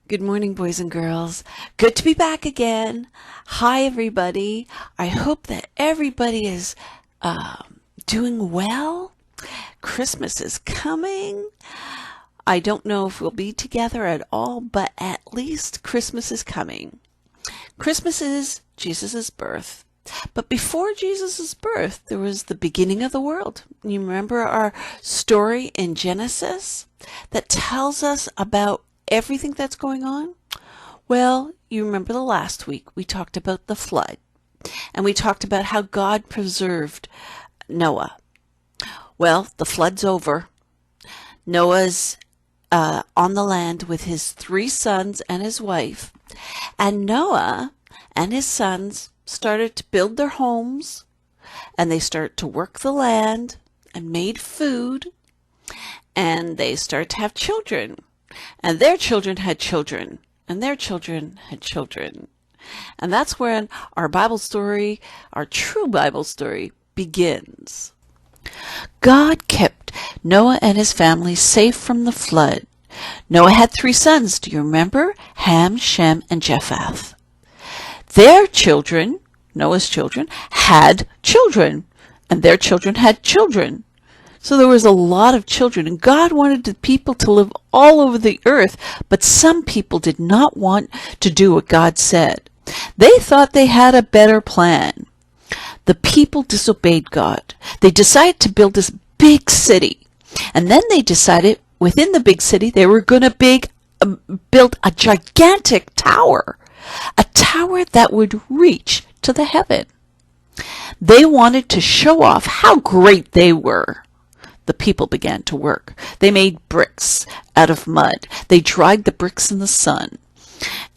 Good morning, boys and girls. Good to be back again. Hi, everybody. I hope that everybody is doing well. Christmas is coming. I don't know if we'll be together at all, but at least Christmas is coming. Christmas is Jesus' birth. But before Jesus' birth, there was the beginning of the world. You remember our story in Genesis that tells us about everything that's going on? Well, you remember the last week we talked about the flood, and we talked about how God preserved Noah. Well, the flood's over. Noah's on the land with his 3 sons and his wife, and Noah and his sons started to build their homes, and they started to work the land and made food, and they started to have children, and their children had children, and their children had children. And that's when our Bible story, our true Bible story, begins. God kept Noah and his family safe from the flood. Noah had 3 sons, do you remember? Ham, Shem, and Japheth. Their children, Noah's children, had children, and their children had children. So there was a lot of children, and God wanted the people to live all over the earth, but some people did not want to do what God said. They thought they had a better plan. The people disobeyed God. They decided to build this big city, and then they decided within the big city they were going to build a gigantic tower, a tower that would reach to the heaven. They wanted to show off how great they were. The people began to work. They made bricks out of mud. They dried the bricks in the sun,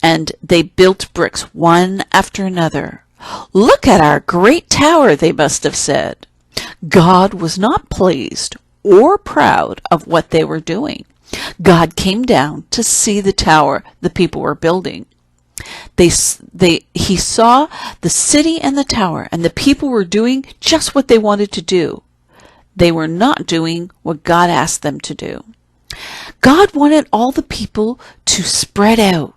and they built bricks one after another. Look at our great tower, they must have said. God was not pleased or proud of what they were doing. God came down to see the tower the people were building. He saw the city and the tower, and the people were doing just what they wanted to do. They were not doing what God asked them to do. God wanted all the people to spread out,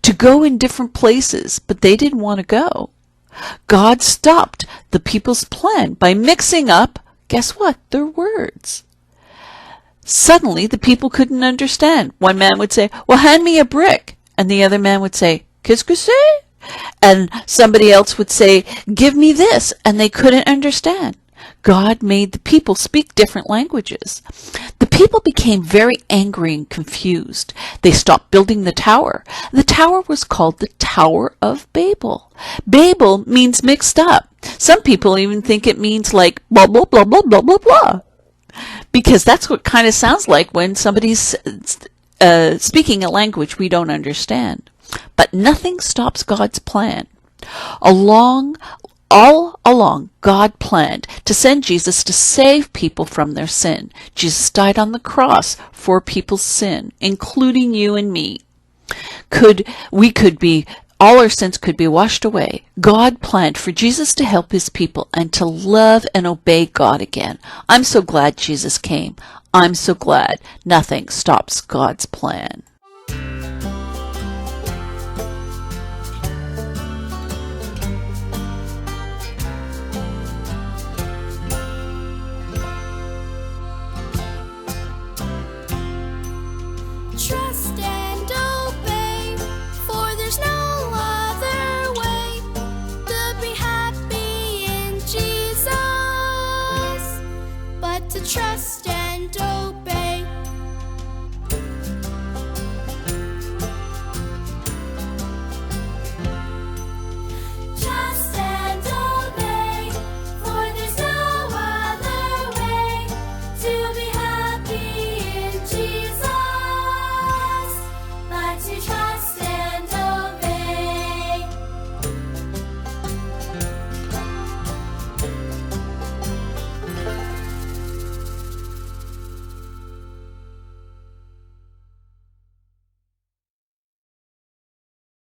to go in different places, but they didn't want to go. God stopped the people's plan by mixing up, guess what, their words. Suddenly, the people couldn't understand. One man would say, well, hand me a brick. And the other man would say, qu'est-ce que c'est? And somebody else would say, give me this. And they couldn't understand. God made the people speak different languages. The people became very angry and confused. They stopped building the tower. The tower was called the Tower of Babel. Babel means mixed up. Some people even think it means like blah, blah, blah, blah, blah, blah, blah. Because that's what kind of sounds like when somebody's speaking a language we don't understand. But nothing stops God's plan. All along, God planned to send Jesus to save people from their sin. Jesus died on the cross for people's sin, including you and me. All our sins could be washed away. God planned for Jesus to help his people and to love and obey God again. I'm so glad Jesus came. I'm so glad nothing stops God's plan.